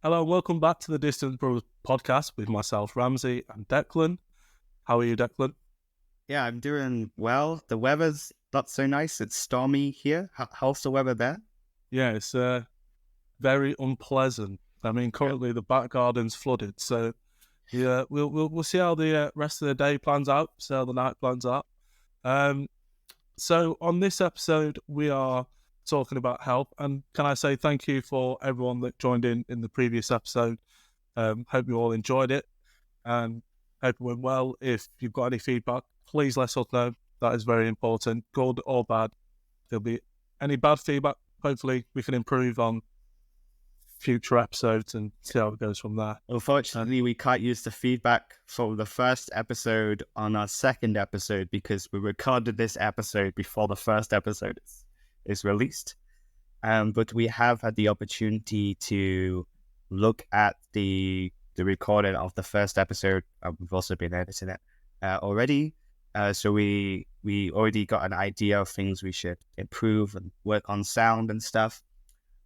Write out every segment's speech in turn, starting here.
Hello, and welcome back to the Distant Brothers podcast with myself, Ramsey, and Declan. How are you, Declan? Yeah, I'm doing well. The weather's not so nice. It's stormy here. How's the weather there? Yeah, it's very unpleasant. I mean, Yeah. currently the back garden's flooded, so yeah, we'll see how the rest of the day plans out, see how the night plans out. Um, so on this episode, we are talking about health, and can I say thank you for everyone that joined in the previous episode. Hope you all enjoyed it, and hope it went well. If you've got any feedback, please let us know. That is very important, good or bad. If there'll be any bad feedback, hopefully we can improve on future episodes and see how it goes from there. Unfortunately, we can't use the feedback from the first episode on our second episode because we recorded this episode before the first episode is released. But we have had the opportunity to look at the recording of the first episode. We've also been editing it already. So we already got an idea of things we should improve and work on sound and stuff.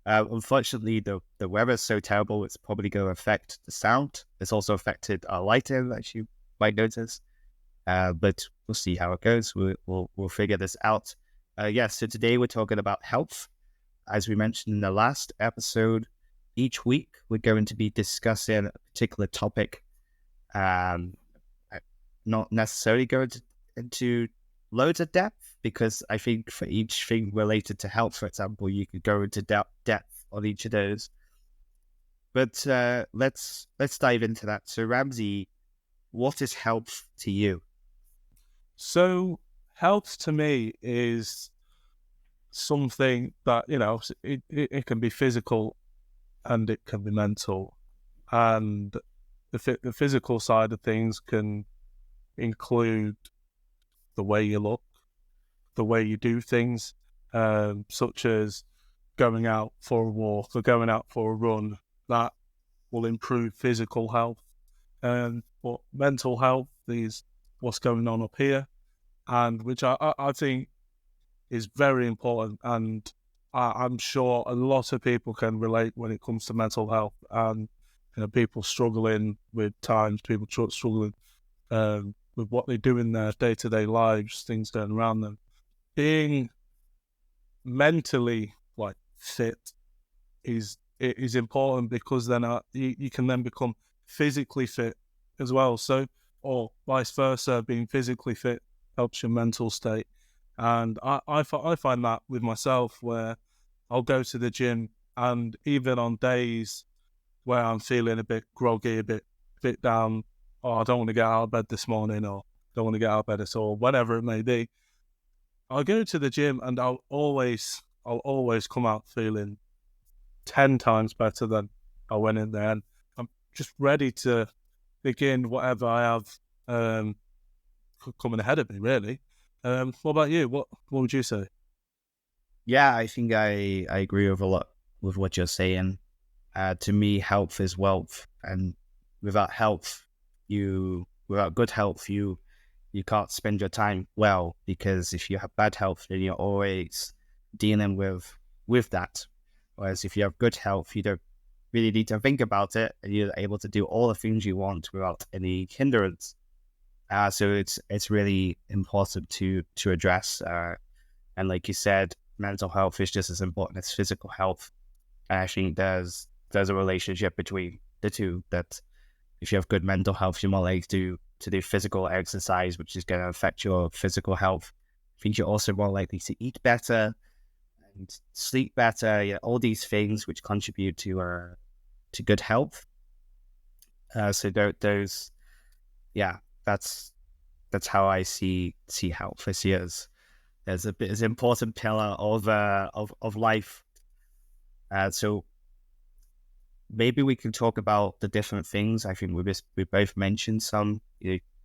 Unfortunately, the weather is so terrible, it's probably going to affect the sound. It's also affected our lighting, as you might notice. But we'll see how it goes. We'll figure this out. So today we're talking about health. As we mentioned in the last episode, each week we're going to be discussing a particular topic. Not necessarily going into loads of depth, because I think for each thing related to health, for example, you could go into depth on each of those. But let's dive into that. So Ramsey, what is health to you? So health to me is something that, it can be physical and it can be mental. And the physical side of things can include the way you look, the way you do things, such as going out for a walk or going out for a run. That will improve physical health. But mental health is what's going on up here, and which I think is very important. And I'm sure a lot of people can relate when it comes to mental health and people struggling with times, people struggling with what they do in their day-to-day lives, things going around them. Being mentally fit is important, because then you can then become physically fit as well. So, or vice versa, being physically fit helps your mental state. And I find that with myself, where I'll go to the gym, and even on days where I'm feeling a bit groggy, a bit down, I don't want to get out of bed this morning, or don't want to get out of bed at all, whatever it may be, I'll go to the gym and I'll always come out feeling 10 times better than I went in there. And I'm just ready to begin whatever I have coming ahead of me, really. What about you? What would you say? Yeah, I think I agree with a lot with what you're saying. To me, health is wealth, and without health, without good health, you can't spend your time well, because if you have bad health, then you're always dealing with that. Whereas if you have good health, you don't really need to think about it, and you're able to do all the things you want without any hindrance. So it's really important to address. And like you said, mental health is just as important as physical health. And I think there's a relationship between the two, that if you have good mental health, you're more likely to do physical exercise, which is going to affect your physical health. I think you're also more likely to eat better and sleep better. All these things which contribute to good health. So those, yeah, that's how I see health. I see it as an important pillar of life. So maybe we can talk about the different things. I think we both mentioned some.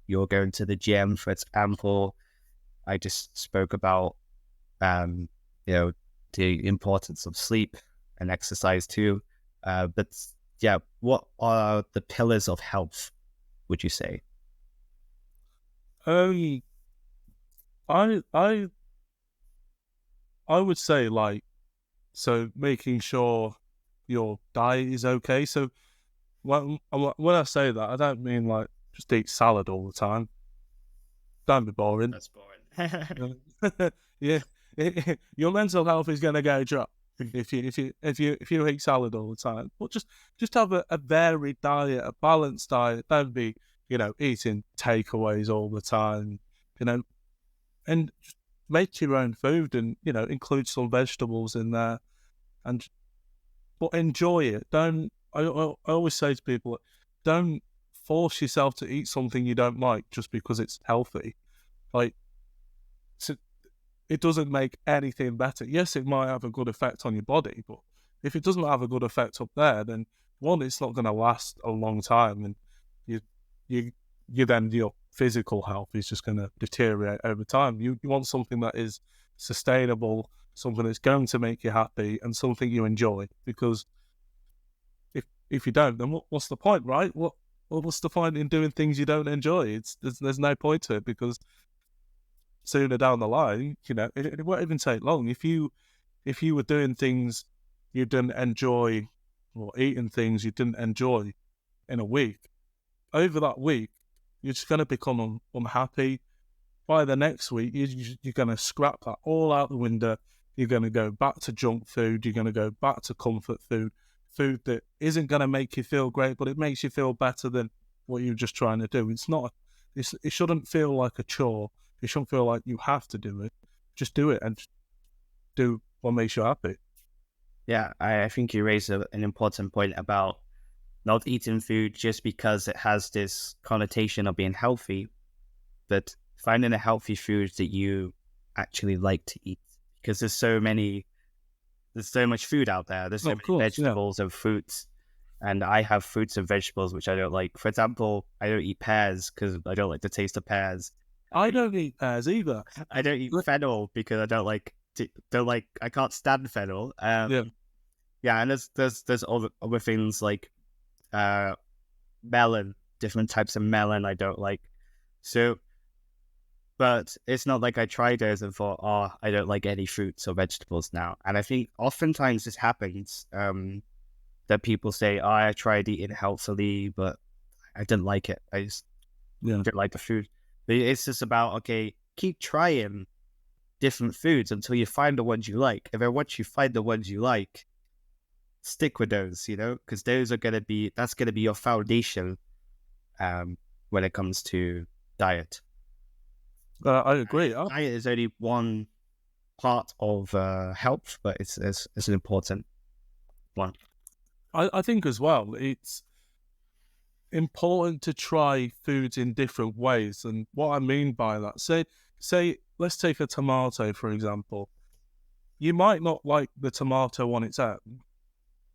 You're going to the gym, for example. I just spoke about the importance of sleep and exercise too. But yeah, what are the pillars of health, would you say? Um, I I I would say, so making sure your diet is okay. So when I say that, I don't mean like just eat salad all the time. Don't be boring. That's boring. Yeah, your mental health is going to go drop if you eat salad all the time. But just have a varied diet, a balanced diet. Don't be eating takeaways all the time. You know, and just make your own food and include some vegetables in there, and but enjoy it. Don't I always say to people, don't force yourself to eat something you don't like just because it's healthy. Like, so it doesn't make anything better. Yes, it might have a good effect on your body, but if it doesn't have a good effect up there, then one, it's not going to last a long time, and you then your physical health is just going to deteriorate over time. You want something that is sustainable, something that's going to make you happy, and something you enjoy. Because if you don't, then what's the point, right? What's the point in doing things you don't enjoy? There's no point to it, because sooner down the line, it won't even take long. If you were doing things you didn't enjoy, or eating things you didn't enjoy in a week, over that week, you're just going to become unhappy. By the next week, you're going to scrap that all out the window. You're going to go back to junk food. You're going to go back to comfort food that isn't going to make you feel great, but it makes you feel better than what you're just trying to do. It shouldn't feel like a chore. It shouldn't feel like you have to do it. Just do it, and do what makes you happy. Yeah, I think you raised an important point about not eating food just because it has this connotation of being healthy, but finding a healthy food that you actually like to eat. Because there's so much food out there. There's so many vegetables and fruits. And I have fruits and vegetables which I don't like. For example, I don't eat pears because I don't like the taste of pears. I don't eat pears either. I don't eat fennel because I I can't stand fennel. Yeah, and there's other things like melon, different types of melon I don't like. So, but it's not like I tried those and thought, oh, I don't like any fruits or vegetables now. And I think oftentimes this happens, that people say, oh, I tried eating healthily, but I didn't like it. I just didn't like the food. But it's just about, okay, keep trying different foods until you find the ones you like. And then once you find the ones you like, stick with those, because that's going to be your foundation when it comes to diet. I agree. Diet is only one part of health, but it's an important one. I think as well, it's important to try foods in different ways. And what I mean by that, say let's take a tomato, for example. You might not like the tomato on its own,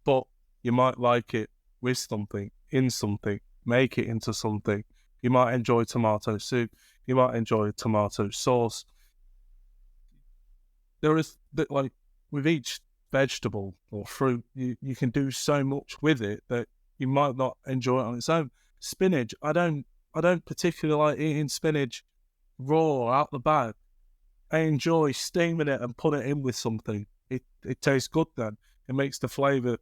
but you might like it with something, in something, make it into something. You might enjoy tomato soup. You might enjoy tomato sauce. There is, like, with each vegetable or fruit, you can do so much with it that you might not enjoy it on its own. Spinach, I don't particularly like eating spinach raw out the bag. I enjoy steaming it and putting it in with something. It tastes good then. It makes the flavour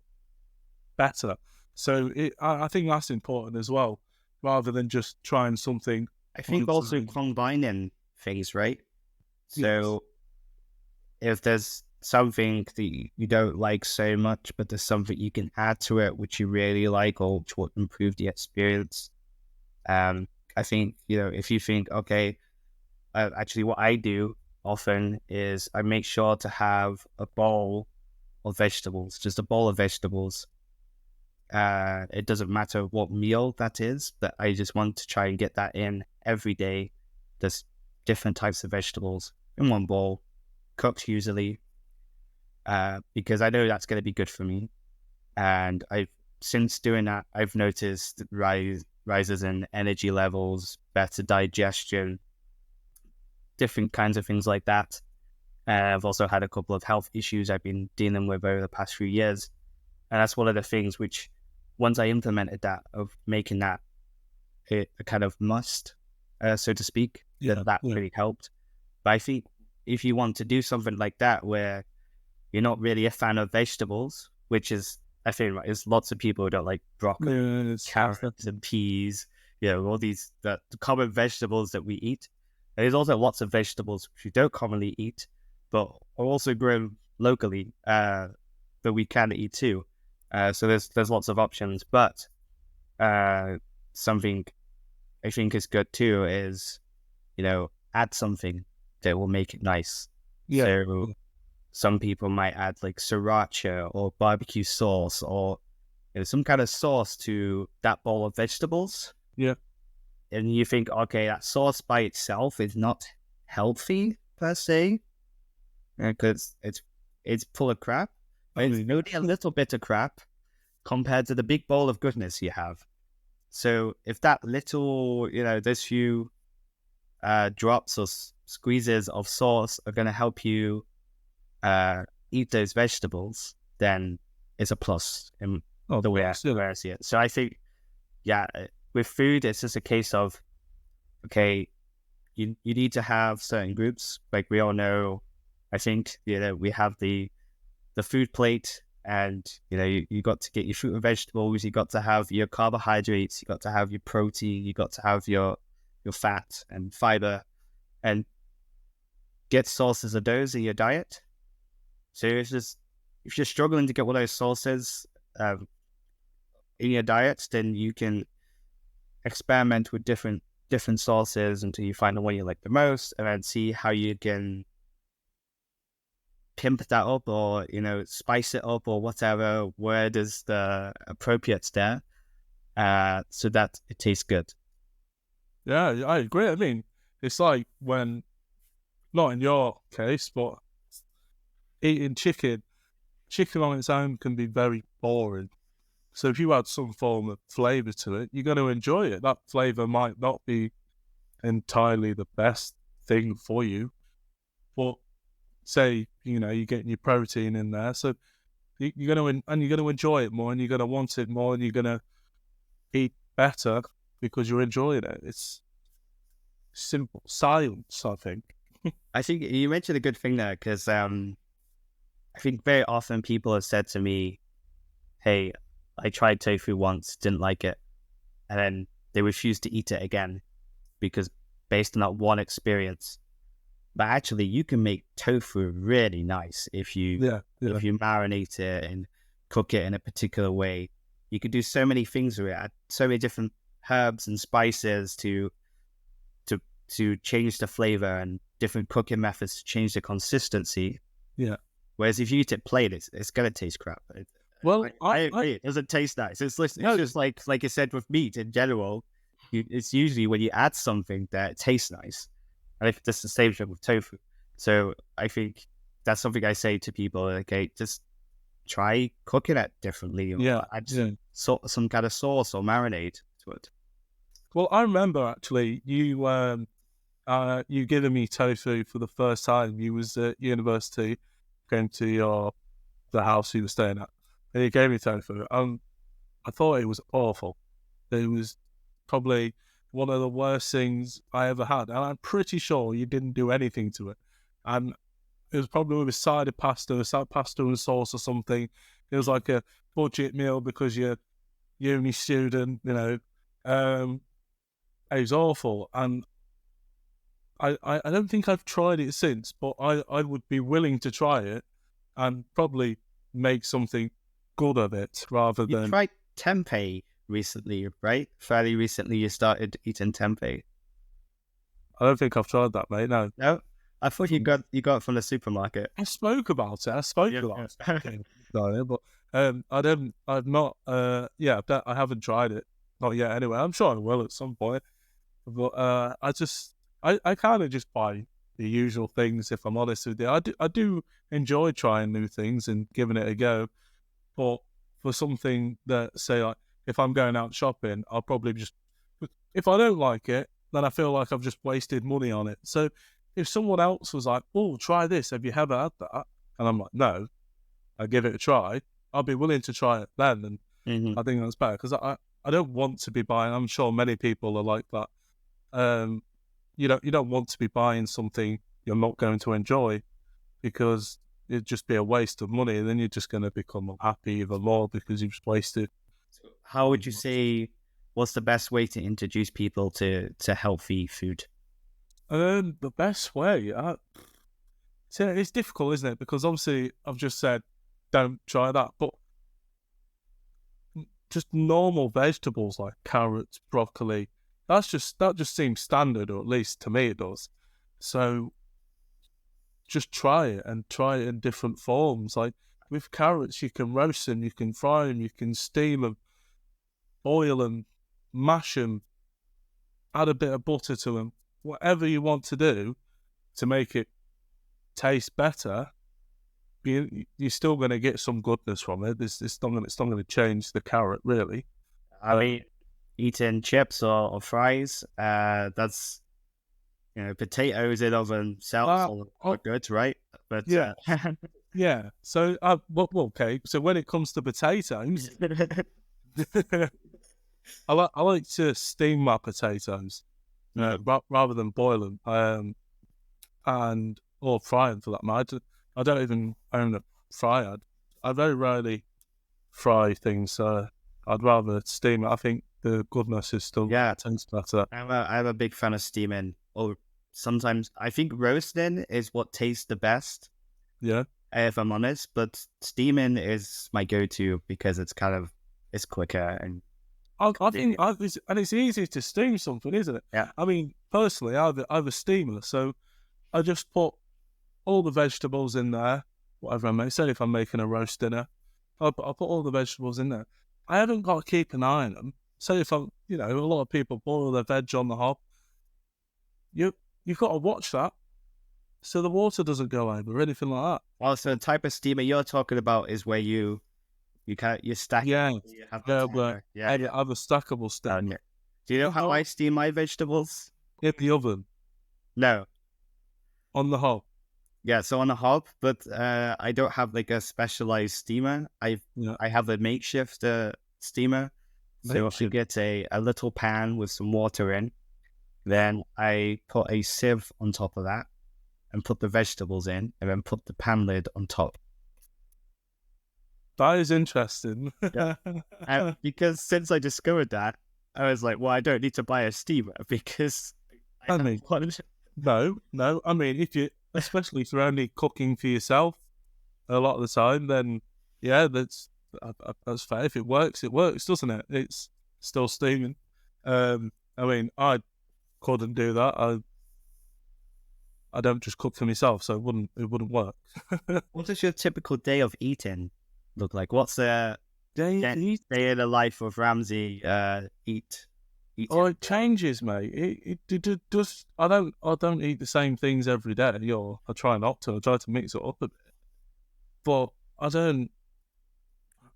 better. So I think that's important as well, rather than just trying something. I think also combining things, right? So if there's something that you don't like so much, but there's something you can add to it which you really like, or which will improve the experience. I think, if you think, okay, actually what I do often is I make sure to have a bowl of vegetables, just a bowl of vegetables. It doesn't matter what meal that is, but I just want to try and get that in every day. There's different types of vegetables in one bowl, cooked usually, because I know that's going to be good for me. And since doing that, I've noticed rises in energy levels, better digestion, different kinds of things like that. I've also had a couple of health issues I've been dealing with over the past few years. And that's one of the things which, once I implemented that, of making that a kind of must, so to speak, that really helped. But I think if you want to do something like that, where you're not really a fan of vegetables, which is I think there's lots of people who don't like broccoli, Yeah, carrots, and peas. All these the common vegetables that we eat. And there's also lots of vegetables which we don't commonly eat, but are also grown locally that we can eat too. So there's lots of options. But something I think is good too is add something that will make it nice. yeah, So some people might add like sriracha or barbecue sauce or some kind of sauce to that bowl of vegetables. yeah. And you think, okay, that sauce by itself is not healthy per se, because it's full of crap. But it's only a little bit of crap compared to the big bowl of goodness you have. So if that little, those few drops or squeezes of sauce are going to help you eat those vegetables, then it's a plus in the way I see it. So I think, with food, it's just a case of, okay, you need to have certain groups. Like we all know, I think, we have the food plate, and, you got to get your fruit and vegetables, you got to have your carbohydrates, you got to have your protein, you got to have your fat and fiber, and get sources of those in your diet. So it's just, if you're struggling to get one of those sources in your diet, then you can experiment with different sauces until you find the one you like the most, and then see how you can pimp that up or spice it up or whatever, where there's the appropriate there, so that it tastes good. Yeah, I agree. I mean, it's like when, not in your case, but eating chicken on its own can be very boring. So if you add some form of flavour to it, you're going to enjoy it. That flavour might not be entirely the best thing for you, but say, you're getting your protein in there, so you're going to enjoy it more, and you're going to want it more, and you're going to eat better because you're enjoying it. It's simple science, I think. I think you mentioned a good thing there, because I think very often people have said to me, hey, I tried tofu once, didn't like it, and then they refused to eat it again because based on that one experience. But actually, you can make tofu really nice if you if you marinate it and cook it in a particular way. You could do so many things with it, add so many different herbs and spices to change the flavor, and different cooking methods to change the consistency. Yeah. Whereas if you eat it plain, it's gonna taste crap. Well, I agree. It doesn't taste nice. It's just like you said with meat in general. It's usually when you add something that tastes nice. And I think that's the same thing with tofu. So I think that's something I say to people. Okay, just try cooking it differently. Or add some kind of sauce or marinade to it. Well, I remember actually you giving me tofu for the first time. You was at university, came to the house you were staying at, and you gave me tofu. I thought it was awful. It was probably one of the worst things I ever had, and I'm pretty sure you didn't do anything to it. And it was probably with a side of pasta and sauce or something. It was like a budget meal because you're a uni student, It was awful, and I don't think I've tried it since, but I would be willing to try it and probably make something good of it rather than... You tried tempeh recently, right? Fairly recently you started eating tempeh. I don't think I've tried that, mate. No. I thought you got it from the supermarket. I spoke about it. But I've not, I haven't tried it. Not yet anyway. I'm sure I will at some point. But I kind of just buy the usual things, if I'm honest with you. I do enjoy trying new things and giving it a go. But for something that, say, like, if I'm going out shopping, I'll probably just... If I don't like it, then I feel like I've just wasted money on it. So if someone else was like, oh, try this, have you ever had that? And I'm like, no, I give it a try. I'll be willing to try it then. And I think that's better, because I don't want to be buying... I'm sure many people are like that. You don't want to be buying something you're not going to enjoy, because it'd just be a waste of money, and then you're just going to become unhappy even more because you've just wasted. How would you say, what's the best way to introduce people to healthy food? The best way, it's difficult, isn't it? Because obviously I've just said don't try that, but just normal vegetables like carrots, broccoli, that just seems standard, or at least to me it does. So just try it, and try it in different forms. Like with carrots, you can roast them, you can fry them, you can steam them, boil them, mash them, add a bit of butter to them. Whatever you want to do to make it taste better, you're still going to get some goodness from it. It's not going to change the carrot, really. I mean, eating chips or fries, that's, potatoes in of themselves are good, right? But yeah. Yeah. So, okay. So when it comes to potatoes, I like to steam my potatoes rather than boil them, or fry them for that matter. I don't even own a fryer. I very rarely fry things. So I'd rather steam it. I think the goodness is still tastes better. I'm a big fan of steaming. Or sometimes I think roasting is what tastes the best. Yeah. If I'm honest, but steaming is my go-to because it's quicker and. I think it's easy to steam something, isn't it? Yeah. I mean, personally, I have a steamer, so I just put all the vegetables in there, whatever I make. Say if I'm making a roast dinner, I'll put all the vegetables in there. I haven't got to keep an eye on them. So if I'm, a lot of people boil their veg on the hob. You've got to watch that, so the water doesn't go over or anything like that. Well, so the type of steamer you're talking about is where you stack. Yeah, you have I have a stackable steamer. Do you know how I steam my vegetables? In the oven. No. On the hob. Yeah, so on the hob, but I don't have like a specialized steamer. I have a makeshift steamer. So I get a little pan with some water in. Then I put a sieve on top of that and put the vegetables in, and then put the pan lid on top. That is interesting. Yeah. Because since I discovered that, I was like, well, I don't need to buy a steamer because no. I mean, especially if you're only cooking for yourself a lot of the time, then that's fair. If it works, doesn't it? It's still steaming. I mean, I couldn't do that. I don't just cook for myself, so it wouldn't work. What does your typical day of eating look like? What's the day in the life of Ramsey eat? Oh, it changes, mate. It does. I don't eat the same things every day. I try not to. I try to mix it up a bit, but I don't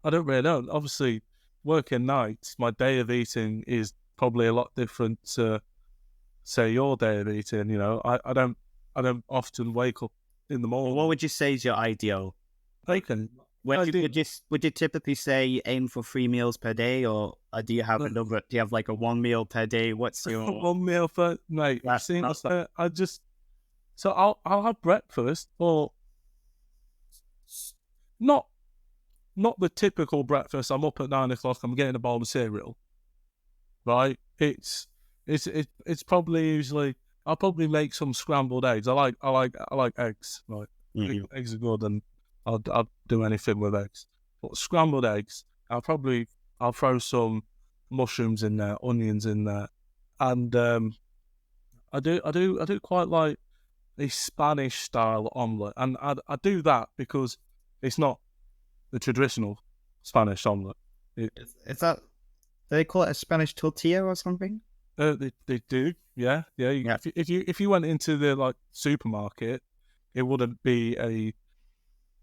really know. Obviously, working nights, my day of eating is probably a lot different to, say, your day of eating. I don't often wake up in the morning. What would you say is your ideal? Bacon. Would you typically say you aim for 3 meals per day, or do you have do you have like a 1 meal per day? What's your 1 meal per mate? So I'll have breakfast, or not the typical breakfast. I'm up at 9 o'clock. I'm getting a bowl of cereal, right? It's probably usually I'll probably make some scrambled eggs. I like eggs. Like eggs are good, and I'll do anything with eggs. But scrambled eggs, I'll throw some mushrooms in there, onions in there, and I do quite like a Spanish style omelette, and I do that because it's not the traditional Spanish omelette. Is that, do they call it a Spanish tortilla or something? They do, yeah. If you went into the supermarket, it wouldn't be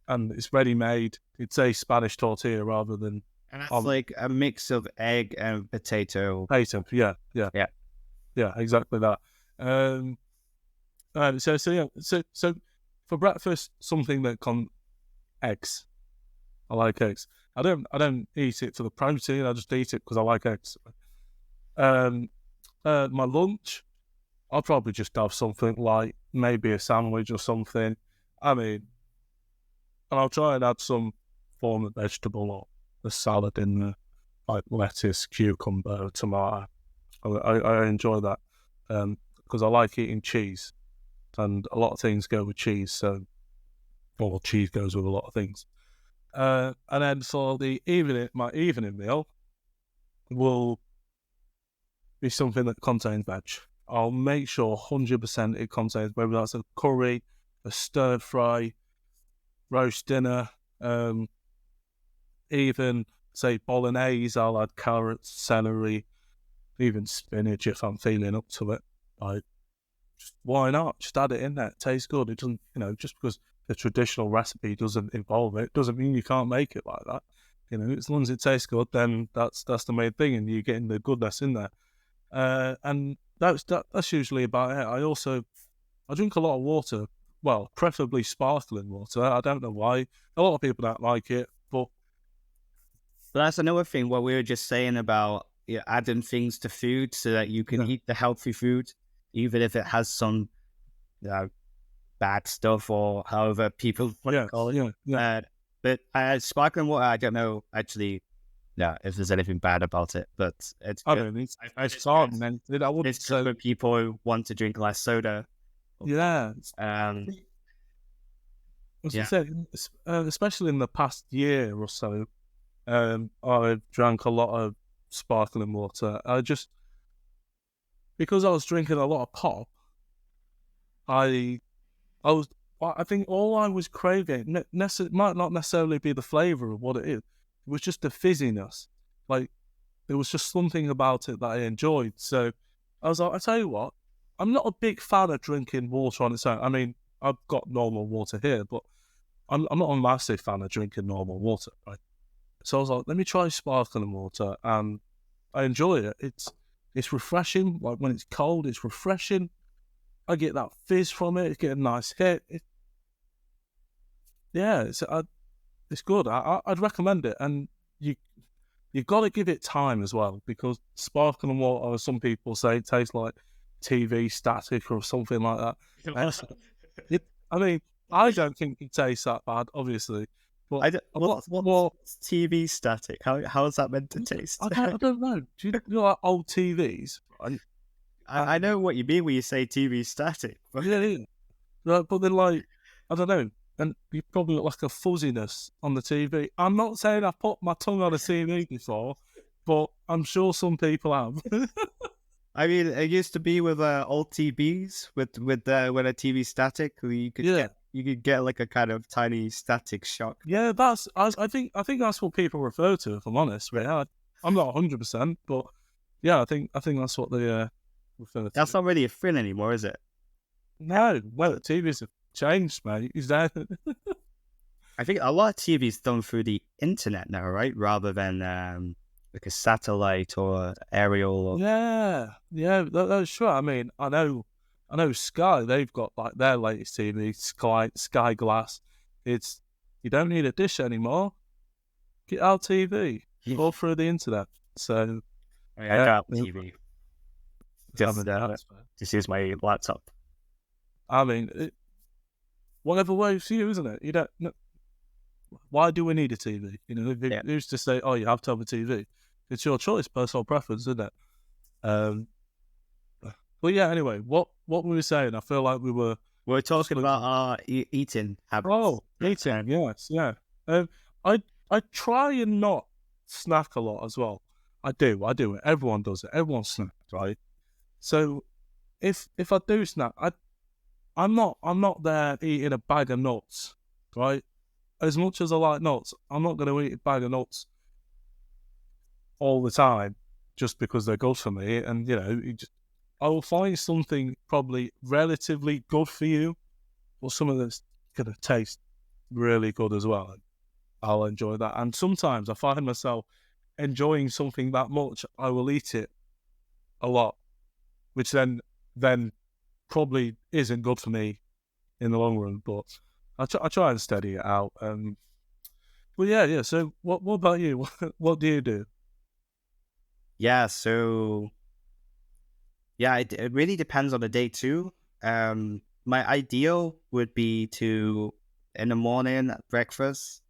and it's ready made. It's a Spanish tortilla rather than. And that's like a mix of egg and potato. Yeah, exactly that. So for breakfast, something that eggs. I like eggs. I don't eat it for the protein. I just eat it because I like eggs. My lunch, I'll probably just have something like maybe a sandwich or something. I mean, and I'll try and add some form of vegetable or a salad in there, like lettuce, cucumber, tomato. I enjoy that because I like eating cheese, and a lot of things go with cheese. So, well, cheese goes with a lot of things. And then for the evening, my evening meal will be something that contains veg. I'll make sure 100% it contains, whether that's a curry, a stir fry, roast dinner, even say bolognese. I'll add carrots, celery, even spinach if I'm feeling up to it. Why not? Just add it in there. It tastes good. It doesn't, just because the traditional recipe doesn't involve it, doesn't mean you can't make it like that. As long as it tastes good, then that's the main thing, and you're getting the goodness in there. And that's usually about it. I drink a lot of water. Well, preferably sparkling water. I don't know why. A lot of people don't like it, but that's another thing. What we were just saying about adding things to food so that you can eat the healthy food, even if it has some bad stuff or however people call it. But sparkling water, I don't know actually. Yeah, if there's anything bad about it, but it's. I don't know. It's fun, man. I wouldn't it's good for people who want to drink less soda. Yeah. Especially in the past year or so, I've drank a lot of sparkling water. Because I was drinking a lot of pop, I think all I was craving might not necessarily be the flavour of what it is. It was just the fizziness. Like, there was just something about it that I enjoyed. So I was like, I tell you what, I'm not a big fan of drinking water on its own. I mean, I've got normal water here, but I'm not a massive fan of drinking normal water, right? So I was like, let me try sparkling water, and I enjoy it. It's refreshing. Like, when it's cold, it's refreshing. I get that fizz from it. It's getting a nice hit. It's good. I'd recommend it, and you've got to give it time as well, because sparkling water, some people say, it tastes like TV static or something like that. I mean, I don't think it tastes that bad, obviously. But what's TV static? How is that meant to taste? I don't know. Do you know like old TVs? I know what you mean when you say TV static. But then, like, I don't know. And you probably got like a fuzziness on the TV. I'm not saying I've put my tongue on a TV before, but I'm sure some people have. I mean, it used to be with old TVs with when a TV static, you could get like a kind of tiny static shock. Yeah, I think that's what people refer to. If I'm honest, yeah, I'm not 100%, but yeah, I think that's what they refer to. That's not really a thing anymore, is it? No, well, the TVs have changed, mate. Is that? I think a lot of TVs done through the internet now, right? Rather than like a satellite or aerial. Yeah, that's true. I mean, I know Sky. They've got like their latest TV, Sky Glass. You don't need a dish anymore. Get our TV all through the internet. So I got TV. Just use my laptop. I mean, whatever works for you, isn't it? You don't. No, why do we need a TV? Who's to say, oh, you have to have a TV? It's your choice, personal preference, isn't it? But yeah, anyway, what were we saying? I feel like we were talking about our eating habits. Oh, eating, yes, yeah. I try and not snack a lot as well. I do it. Everyone does it. Everyone snacks, right? So if I do snack, I'm not there eating a bag of nuts, right? As much as I like nuts, I'm not going to eat a bag of nuts all the time just because they're good for me. And I will find something probably relatively good for you, or something that's going to taste really good as well. I'll enjoy that. And sometimes I find myself enjoying something that much, I will eat it a lot, which then probably isn't good for me in the long run. But I try and steady it out. Well, yeah. So what about you? What do you do? Yeah, so it really depends on the day too. My ideal would be to in the morning at breakfast.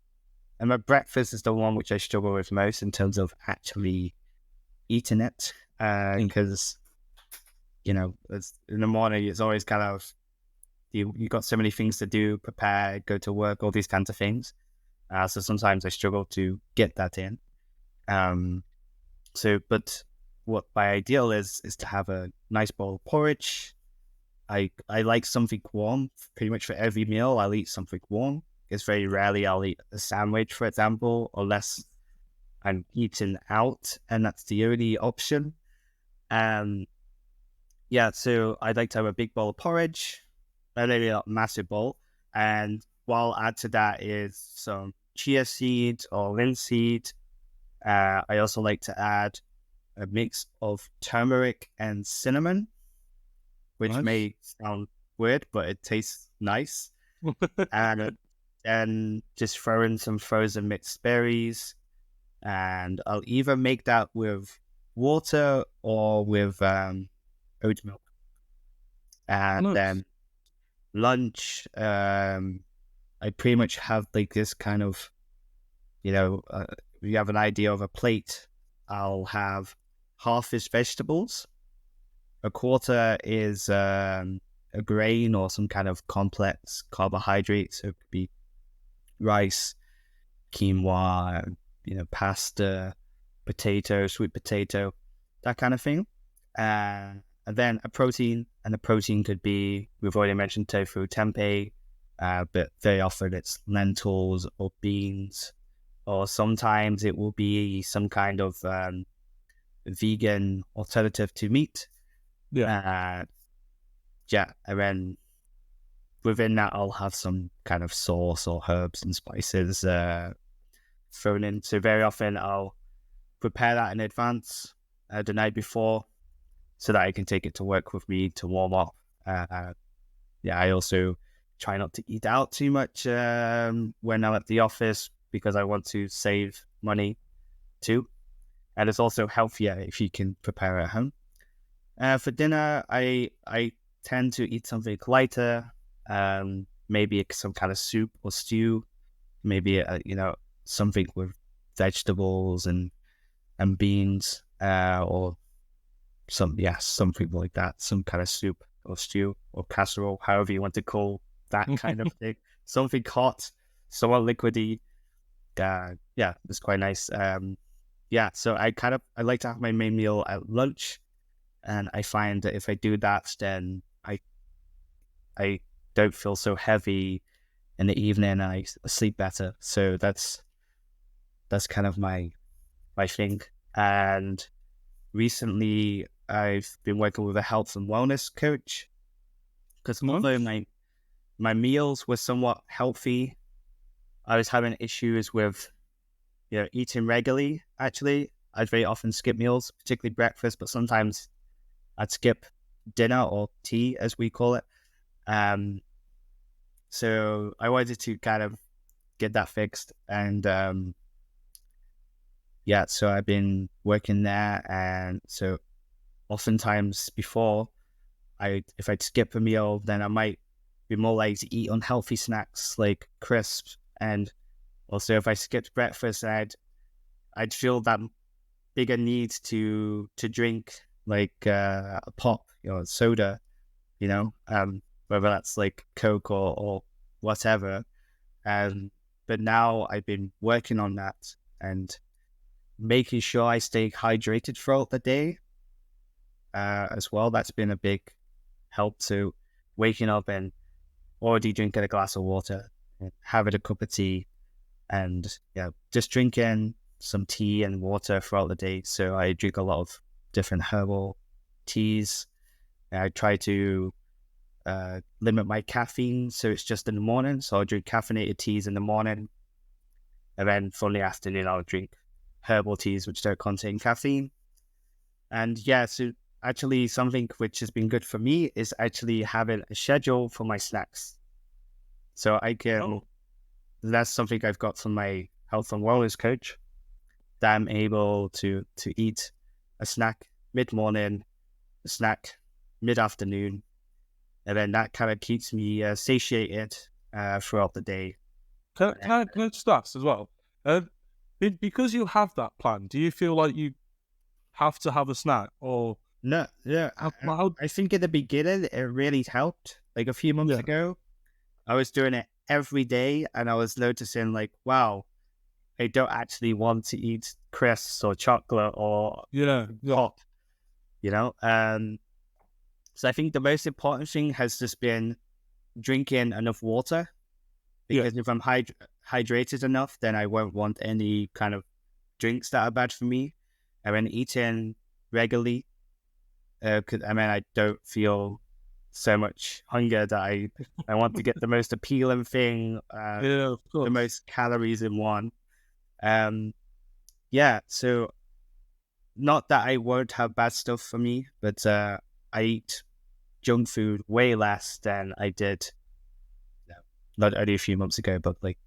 And my breakfast is the one which I struggle with most in terms of actually eating it. Because, in the morning, it's always kind of, you got so many things to do, prepare, go to work, all these kinds of things. So sometimes I struggle to get that in. But what my ideal is to have a nice bowl of porridge. I like something warm. Pretty much for every meal, I'll eat something warm. It's very rarely I'll eat a sandwich, for example, unless I'm eating out, and that's the only option. So I'd like to have a big bowl of porridge, maybe a massive bowl, and what I'll add to that is some chia seed or linseed. I also like to add a mix of turmeric and cinnamon, which may sound weird, but it tastes nice. And then just throw in some frozen mixed berries, and I'll either make that with water or with oat milk. And then lunch, I pretty much have like this kind of, if you have an idea of a plate, I'll have half is vegetables, a quarter is a grain or some kind of complex carbohydrate. So it could be rice, quinoa, pasta, potato, sweet potato, that kind of thing. And then a protein, and the protein could be, we've already mentioned tofu, tempeh, but very often it's lentils or beans, or sometimes it will be some kind of vegan alternative to meat. And then within that, I'll have some kind of sauce or herbs and spices thrown in. So very often I'll prepare that in advance the night before, so that I can take it to work with me to warm up. I also try not to eat out too much when I'm at the office, because I want to save money too. And it's also healthier if you can prepare at home. For dinner, I tend to eat something lighter, maybe some kind of soup or stew, maybe something with vegetables and beans, or something like that, some kind of soup or stew or casserole, however you want to call that kind of thing. Something hot, somewhat liquidy. It's quite nice. So I like to have my main meal at lunch, and I find that if I do that, then I don't feel so heavy in the evening, and I sleep better. So that's kind of my thing. And recently I've been working with a health and wellness coach, because although my meals were somewhat healthy, I was having issues with eating regularly. Actually, I'd very often skip meals, particularly breakfast, but sometimes I'd skip dinner, or tea as we call it. So I wanted to kind of get that fixed, and so I've been working there. And so oftentimes before, if I'd skip a meal, then I might be more likely to eat unhealthy snacks like crisps. And also if I skipped breakfast, I'd feel that bigger need to drink like a pop, soda, whether that's like Coke or whatever. But now I've been working on that and making sure I stay hydrated throughout the day as well. That's been a big help to waking up and already drinking a glass of water, and having a cup of tea, and just drinking some tea and water throughout the day. So I drink a lot of different herbal teas. I try to limit my caffeine, so it's just in the morning. So I'll drink caffeinated teas in the morning, and then for the afternoon I'll drink herbal teas which don't contain caffeine. And so actually something which has been good for me is actually having a schedule for my snacks. So I can, that's something I've got from my health and wellness coach, that I'm able to eat a snack mid-morning, a snack mid-afternoon, and then that kind of keeps me satiated throughout the day. Can I just ask as well? Because you have that plan, do you feel like you have to have a snack, or No, yeah. how I think in the beginning it really helped. Like a few months yeah, ago, I was doing it every day, and I was noticing like, wow, I don't actually want to eat crisps or chocolate or yeah, pop, you know. So I think the most important thing has just been drinking enough water, yeah, because if I'm hydrated enough, then I won't want any kind of drinks that are bad for me. And then eating regularly, 'cause, I mean, I don't feel so much hunger that I want to get the most appealing thing, yeah, of the course. most calories in one. Um, yeah, so not that I won't have bad stuff for me, but I eat junk food way less than I did, you know, not only a few months ago, but like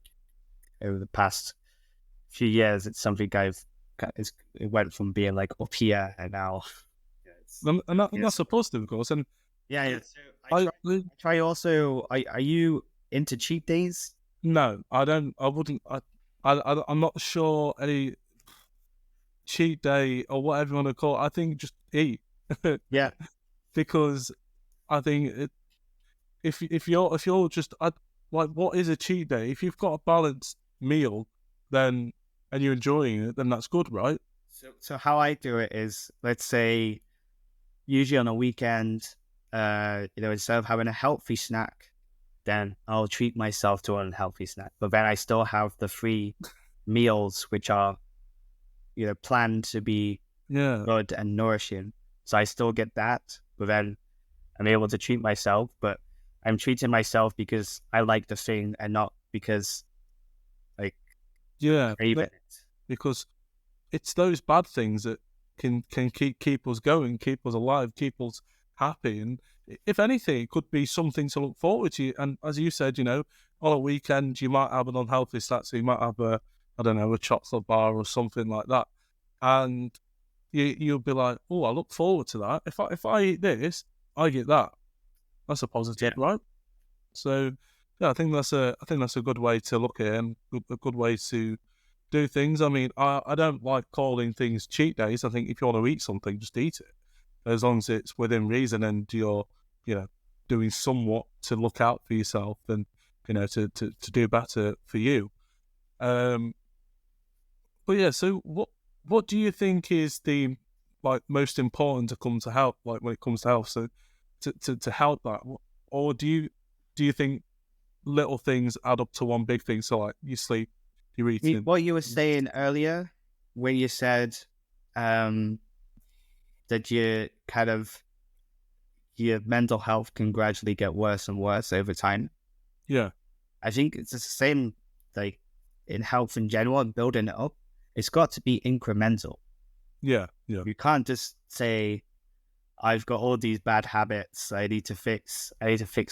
over the past few years. It's something it went from being like up here, and now yeah, And that's yes, a positive, of course. And yeah, yeah. So I, I try also. Are you into cheat days? no, I don't. I wouldn't. I'm not sure any cheat day or whatever you want to call it. I think just eat Yeah, because I think if you're just like, what is a cheat day? If you've got a balanced meal, then and you're enjoying it, then that's good, right? so how I do it is, let's say, usually on a weekend, instead of having a healthy snack, then I'll treat myself to an unhealthy snack. But then I still have the three meals, which are, planned to be Yeah, good and nourishing. So I still get that, but then I'm able to treat myself. But I'm treating myself because I like the thing, and not because like yeah. craving it. Because it's those bad things that can keep us going, keep us alive, keep us happy. And if anything, it could be something to look forward to. And as you said, on a weekend you might have an unhealthy snack, so you might have I don't know, a chocolate bar or something like that, and you'll be like, oh, I look forward to that. If I eat this, I get that. That's a positive, Yeah. right? So yeah, I think that's a good way to look at it, and a good way to do things. I mean, I don't like calling things cheat days. I think if you want to eat something, just eat it, as long as it's within reason and you're, you know, doing somewhat to look out for yourself and, to do better for you. Um, but yeah, so what do you think is the most important to come to help, like when it comes to health? So to help that, or do you think little things add up to one big thing? So like you sleep, you're eating. What you were saying earlier, when you said um, that your mental health can gradually get worse and worse over time. Yeah, I think it's the same, like in health in general and building it up. It's got to be incremental. yeah, yeah, You can't just say, I've got all these bad habits. I need to fix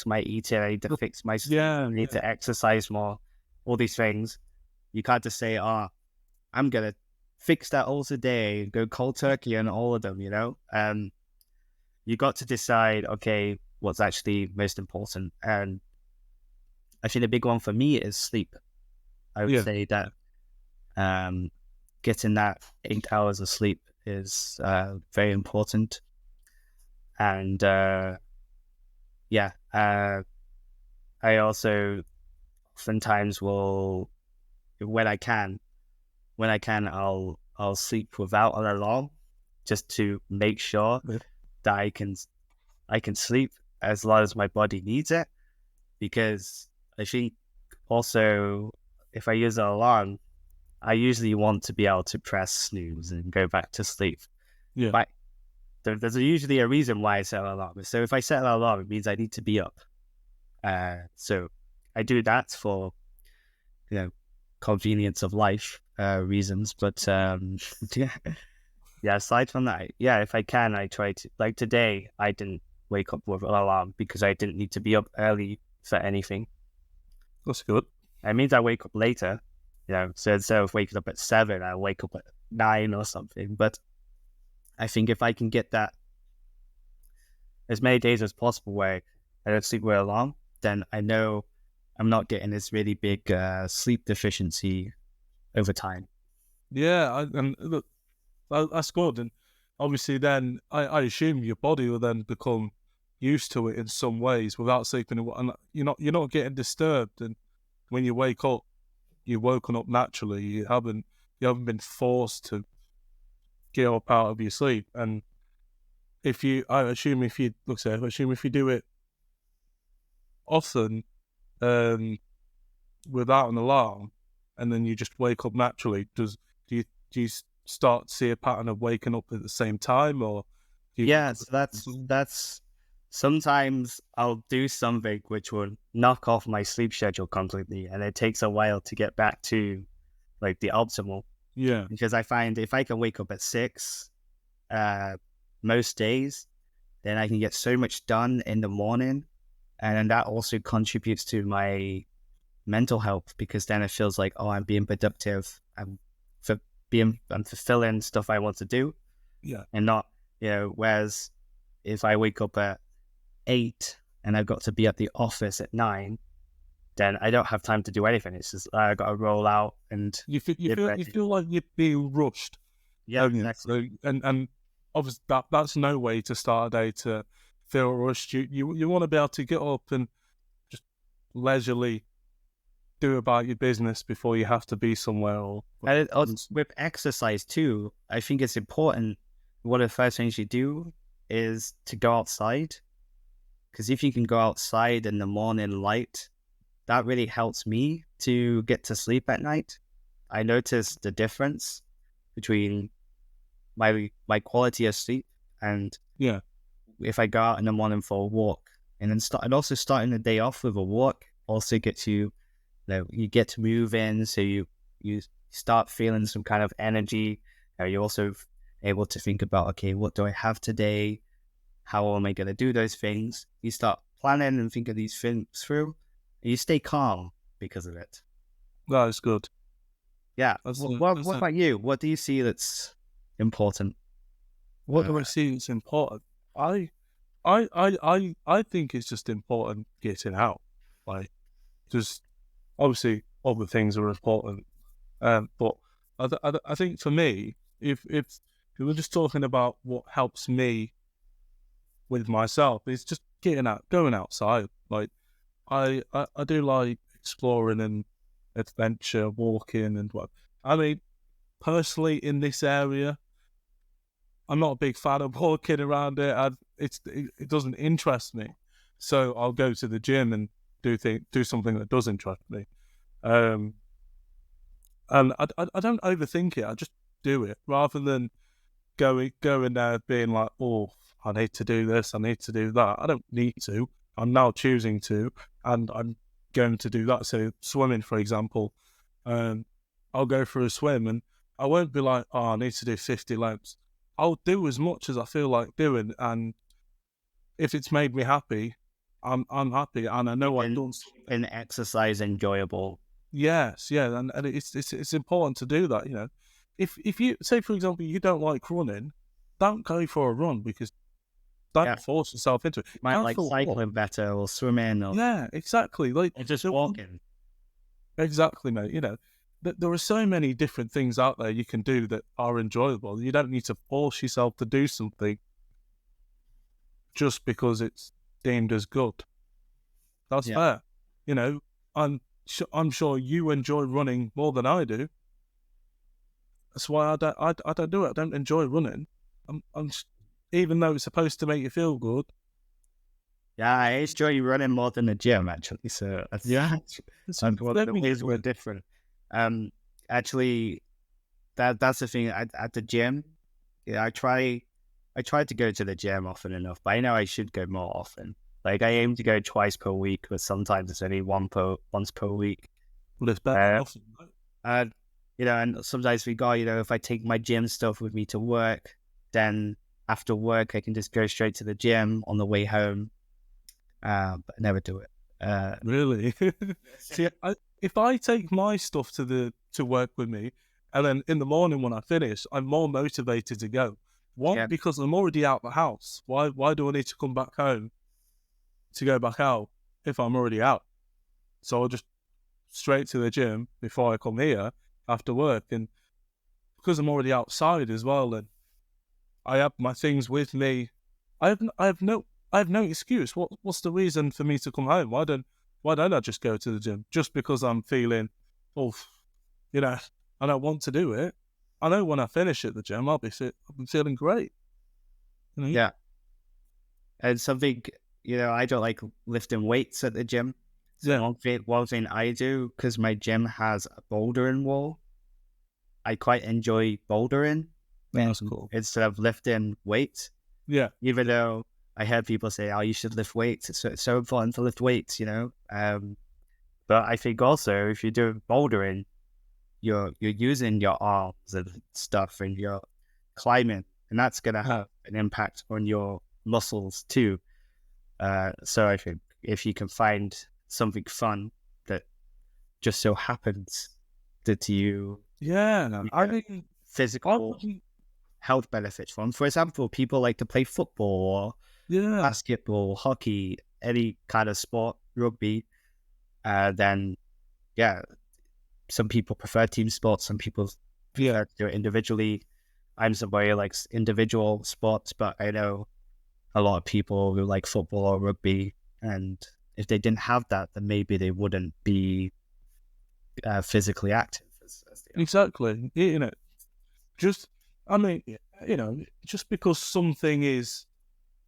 my eating. I need to fix my sleep. yeah, I need to exercise more. All these things. You can't just say, I'm going to fix that all today, go cold turkey on all of them, you got to decide, okay, what's actually most important. And I think the big one for me is sleep. I would yeah, say that getting that 8 hours of sleep is very important. And I also oftentimes will, when I can, I'll sleep without an alarm, just to make sure yeah. that I can sleep as long as my body needs it. Because I think also, if I use an alarm, I usually want to be able to press snooze and go back to sleep. Yeah. But there's usually a reason why I set an alarm. So if I set an alarm, it means I need to be up. So I do that for, convenience of life reasons. But yeah, aside from that, if I can, I try to. Like today, I didn't wake up with an alarm because I didn't need to be up early for anything. That's good. It means I wake up later, so instead of waking up at 7, I wake up at 9 or something. But I think if I can get that as many days as possible where I don't sleep with an alarm, then I know I'm not getting this really big sleep deficiency over time. Yeah, and look, that's good. And obviously, then I assume your body will then become used to it in some ways without sleeping, and you're not getting disturbed. And when you wake up, you've woken up naturally. You haven't been forced to get up out of your sleep. And I assume if you do it often, um, without an alarm, and then you just wake up naturally, do you start to see a pattern of waking up at the same time, or do you? Yeah, so that's sometimes I'll do something which will knock off my sleep schedule completely, and it takes a while to get back to like the optimal. Yeah, Because I find if I can wake up at 6, most days, then I can get so much done in the morning, and then that also contributes to my mental health because then it feels like, oh, I'm being productive, I'm fulfilling stuff I want to do, yeah, and not, whereas if I wake up at 8 and I've got to be at the office at 9, then I don't have time to do anything. It's just I got to roll out and you feel like you're being rushed. yeah, Don't you? exactly. So, and obviously that's no way to start a day, to feel rushed. You want to be able to get up and just leisurely do about your business before you have to be somewhere. And with exercise too, I think it's important. One of the first things you do is to go outside, because if you can go outside in the morning light, that really helps me to get to sleep at night. I notice the difference between my quality of sleep, and yeah, if I go out in the morning for a walk, and then also starting the day off with a walk also gets you, you get to move in, so you start feeling some kind of energy. You're also able to think about, okay, what do I have today? How am I going to do those things? You start planning and think of these things through, and you stay calm because of it. that is good. Yeah. What about you? What do you see that's important? What do I see that's important? I think it's just important getting out. Like, just obviously other things are important, but I think for me, if we're just talking about what helps me with myself, it's just going outside. Like, I do like exploring and adventure, walking and what. I mean, personally in this area, I'm not a big fan of walking around it. It doesn't interest me, so I'll go to the gym and do something that does interest me. Um, and I don't overthink it. I just do it rather than going there being like, oh, I need to do this, I need to do that. I don't need to. I'm now choosing to, and I'm going to do that. So swimming, for example, I'll go for a swim, and I won't be like, oh, I need to do 50 laps. I'll do as much as I feel like doing, and if it's made me happy, I'm happy, and I know I've done something. And exercise enjoyable. Yes, yeah, and it's important to do that. If you say, for example, you don't like running, don't go for a run, because don't force yourself into it. You might like cycling better or swimming, or yeah, exactly. Like, or just walking. Exactly, mate. There are so many different things out there you can do that are enjoyable. You don't need to force yourself to do something just because it's deemed as good. That's fair. I'm sure you enjoy running more than I do. That's why I don't do it. I don't enjoy running. Even though it's supposed to make you feel good. Yeah, I enjoy running more than the gym, actually. So yeah, the ways were different. Actually, that's the thing at the gym. Yeah, I try to go to the gym often enough, but I know I should go more often. Like, I aim to go twice per week, but sometimes it's only once per week. Well, it's better often, right? And sometimes we go, if I take my gym stuff with me to work, then after work I can just go straight to the gym on the way home. But I never do it. Really? See, if I take my stuff to work with me, and then in the morning when I finish, I'm more motivated to go. Why? Because I'm already out the house. Why do I need to come back home to go back out if I'm already out? So I'll just straight to the gym before I come here after work. And because I'm already outside as well, and I have my things with me, I have no excuse. What's the reason for me to come home? Why don't I just go to the gym just because I'm feeling, oh, you know, I don't want to do it. I know when I finish at the gym, I'll be feeling great. You know? Yeah. And something, I don't like lifting weights at the gym. So one thing I do, because my gym has a bouldering wall, I quite enjoy bouldering. That's cool. Instead of lifting weights. Yeah. Even though I heard people say, oh, you should lift weights. It's so important to lift weights, But I think also if you're doing bouldering, you're using your arms and stuff, and you're climbing, and that's going to have an impact on your muscles too. So I think if you can find something fun that just so happens that you I mean, physical health benefits from. For example, people like to play football or basketball, hockey, any kind of sport, rugby. Then some people prefer team sports, some people prefer to do it individually. I'm somebody who likes individual sports, but I know a lot of people who like football or rugby, and if they didn't have that, then maybe they wouldn't be physically active. Exactly. Just because something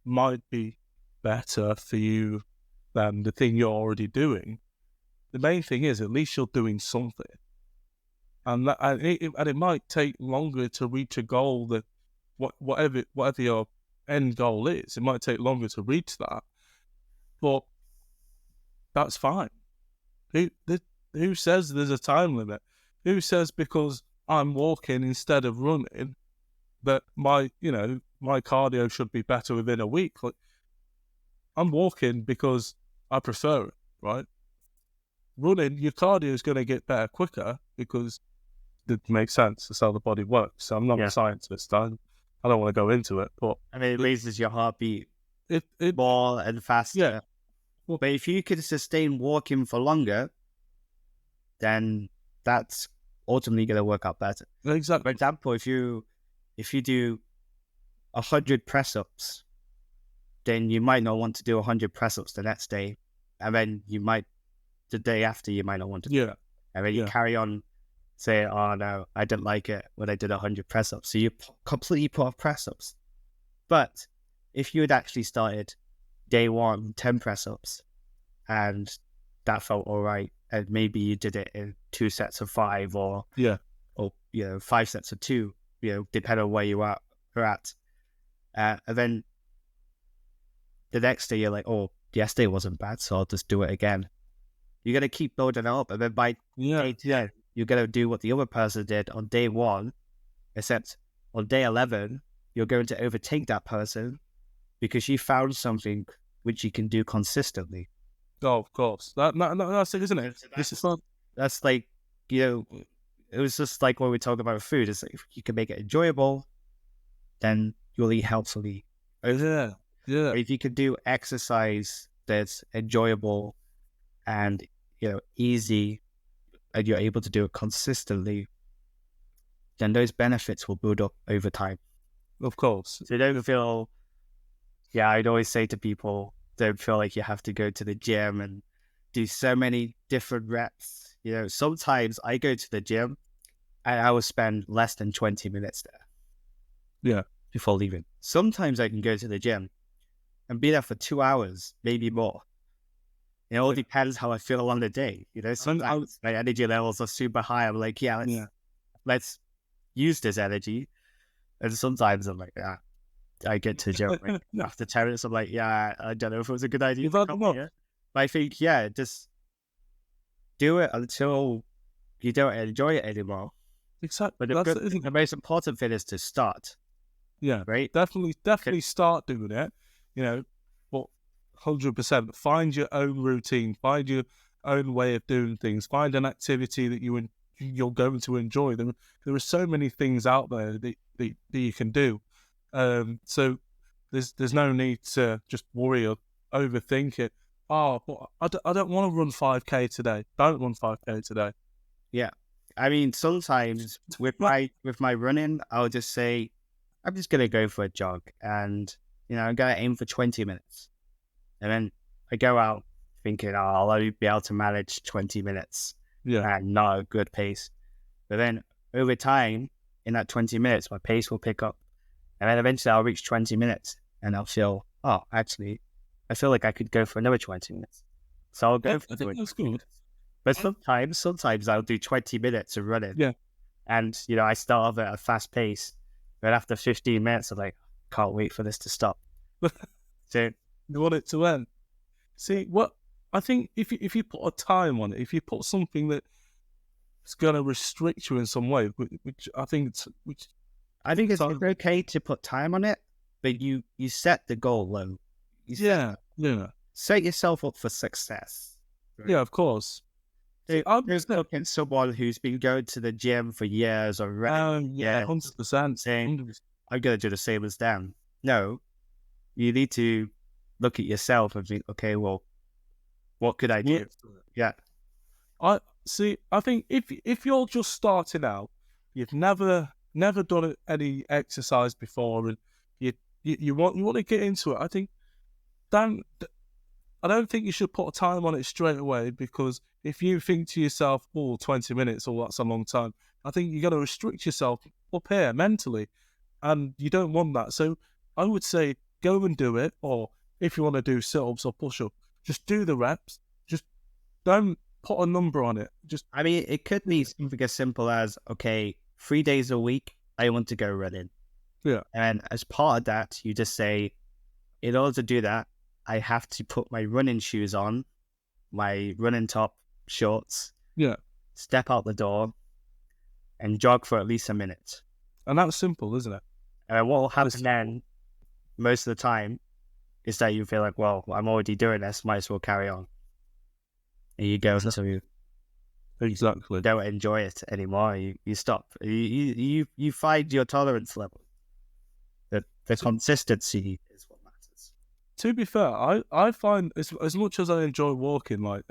might be better for you than the thing you're already doing, the main thing is at least you're doing something. And it might take longer to reach a goal that whatever your end goal is, it might take longer to reach that, but that's fine. Who says there's a time limit? Who says because I'm walking instead of running that my cardio should be better within a week? Like, I'm walking because I prefer it, right? Running, your cardio is going to get better quicker because it makes sense. That's how the body works. So I'm not a scientist. I don't want to go into it, but it raises your heartbeat it more and faster. Yeah. Well, but if you can sustain walking for longer, then that's ultimately going to work out better. Exactly. For example, if you do 100 press-ups, then you might not want to do 100 press-ups the next day, and then the day after you might not want to do it. And then you carry on, say, oh no, I didn't like it when I did 100 press-ups. So you completely put off press-ups. But if you had actually started day one 10 press-ups and that felt all right, and maybe you did it in 2 sets of 5 or 5 sets of 2, depending on where you are at. And then the next day you're like, oh, yesterday wasn't bad, so I'll just do it again. You're going to keep building up, and then by day 10, you're going to do what the other person did on day 1, except on day 11, you're going to overtake that person because you found something which you can do consistently. Oh, of course. That's it, isn't it? So this is fun. That's like, it was just like when we talk about food. It's like, if you can make it enjoyable, then you'll eat healthily. Yeah. If you can do exercise that's enjoyable and, easy, and you're able to do it consistently, then those benefits will build up over time. Of course. So don't feel, I'd always say to people, don't feel like you have to go to the gym and do so many different reps. Sometimes I go to the gym and I will spend less than 20 minutes there. Yeah. Before leaving. Sometimes I can go to the gym and be there for 2 hours, maybe more. It all depends how I feel on the day. Sometimes my energy levels are super high. I'm like, let's use this energy. And sometimes I'm like, I get to the gym after 10 minutes. I'm like, I don't know if it was a good idea. But I think, just do it until you don't enjoy it anymore. Exactly. But the most important thing is to start. Yeah, right. Definitely start doing it. But 100%. Find your own routine. Find your own way of doing things. Find an activity that you're going to enjoy. There are so many things out there that you can do. So there's no need to just worry or overthink it. oh, but I don't want to run 5K today. Don't run 5K today. Yeah. I mean, sometimes with my running, I'll just say, I'm just gonna go for a jog, and I'm gonna aim for 20 minutes, and then I go out thinking, oh, I'll only be able to manage 20 minutes, Yeah. and not a good pace. But then over time, in that 20 minutes, my pace will pick up, and then eventually I'll reach 20 minutes, and I'll feel, oh, actually, I feel like I could go for another 20 minutes, so I'll go Yeah, for I think 20 that's good. minutes. But sometimes I'll do 20 minutes of running. Yeah. And, I start off at a fast pace. But after 15 minutes, I'm like, can't wait for this to stop. So, You want it to end. See, what I think if you put a time on it, if you put something that's going to restrict you in some way, which I think it's okay to put time on it, but you set the goal low. Yeah. Set yourself up for success. Right? Yeah, of course. There's looking someone who's been going to the gym for years or 100% saying, I'm going to do the same as them. No, you need to look at yourself and think, okay, well, what could I do? Yeah. I think if you're just starting out, you've never done any exercise before, and you want to get into it, I think I don't think you should put a time on it straight away, because if you think to yourself, 20 minutes, that's a long time, I think you're going to restrict yourself up here mentally, and you don't want that. So I would say go and do it, or if you want to do sit-ups or push-ups, just do the reps. Just don't put a number on it. It could be something as simple as, okay, 3 days a week, I want to go running. Yeah. And as part of that, you just say, in order to do that, I have to put my running shoes on, my running top, shorts, step out the door, and jog for at least a minute. And that's simple, isn't it? And what will happen then, most of the time, is that you feel like, well, I'm already doing this, might as well carry on. And you go until you don't enjoy it anymore. You stop. You find your tolerance level. The consistency is what matters. To be fair, I find as much as I enjoy walking, like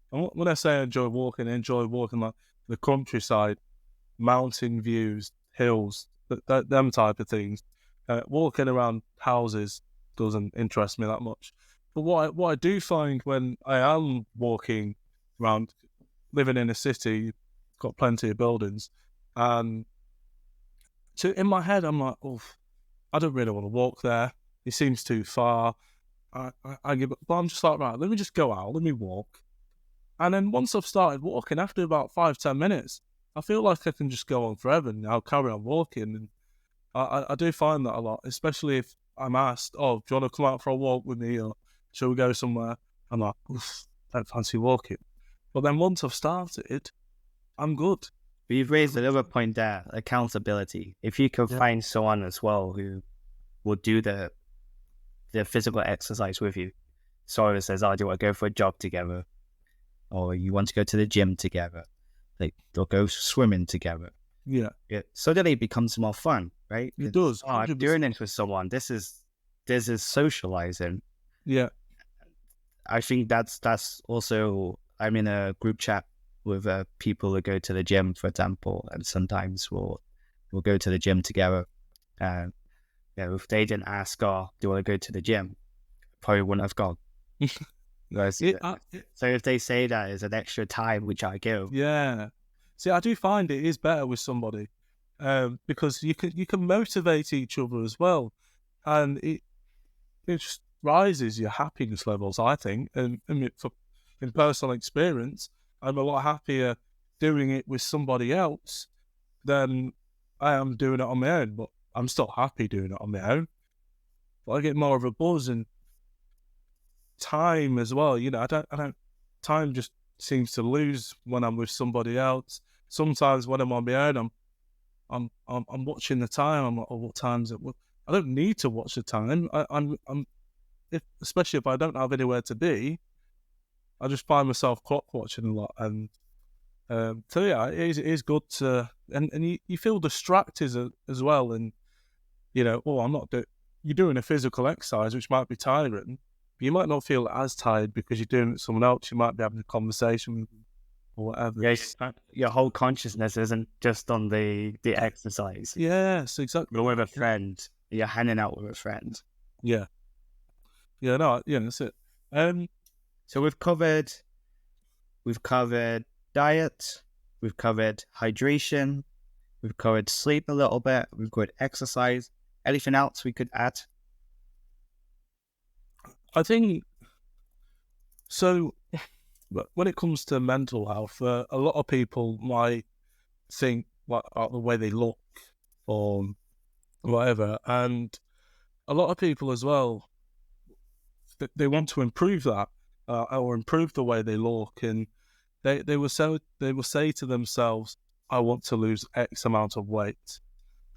when I say I enjoy walking like the countryside, mountain views, hills, them type of things. Walking around houses doesn't interest me that much. But what I do find when I am walking around, living in a city, got plenty of buildings, and so in my head I'm like, I don't really want to walk there. It seems too far. I give up, but I'm just like, right, let me just go out, let me walk. And then once I've started walking, after about 5-10 minutes, I feel like I can just go on forever, and I'll carry on walking. And I do find that a lot, especially if I'm asked, do you want to come out for a walk with me, or shall we go somewhere? I'm like, don't fancy walking. But then once I've started, I'm good. But you've raised another point there, accountability. If you can find someone as well who will do the physical exercise with you. Someone says, do you want to go for a jog together? Or you want to go to the gym together? Like, they'll go swimming together. Yeah. Suddenly it becomes more fun, right? It does. I'm doing it with someone. This is socializing. Yeah. I think that's also, I'm in a group chat with people who go to the gym, for example, and sometimes we'll go to the gym together. If they didn't ask, do you want to go to the gym? Probably wouldn't have gone. So if they say that is an extra time, which I give. Yeah. See, I do find it is better with somebody, because you can motivate each other as well, and it just rises your happiness levels, I think. And in personal experience, I'm a lot happier doing it with somebody else than I am doing it on my own. But I'm still happy doing it on my own. But I get more of a buzz, and time as well. Time just seems to lose when I'm with somebody else. Sometimes when I'm on my own, I'm watching the time. I'm like, what time is it? I don't need to watch the time. Especially if I don't have anywhere to be, I just find myself clock watching a lot. And so yeah, it is good to, and you feel distracted as well. And I'm not you're doing a physical exercise, which might be tiring, You might not feel as tired because you're doing it with someone else. You might be having a conversation with them or whatever. Yes, your whole consciousness isn't just on the exercise. Yes, exactly. You're with a friend. You're hanging out with a friend. Yeah. Yeah, no, yeah, that's it. So we've covered diet, we've covered hydration, we've covered sleep a little bit, we've covered exercise. Anything else we could add? I think so. When it comes to mental health, a lot of people might think about the way they look or whatever, and a lot of people as well, they want to improve that or improve the way they look, and they will say to themselves, "I want to lose X amount of weight."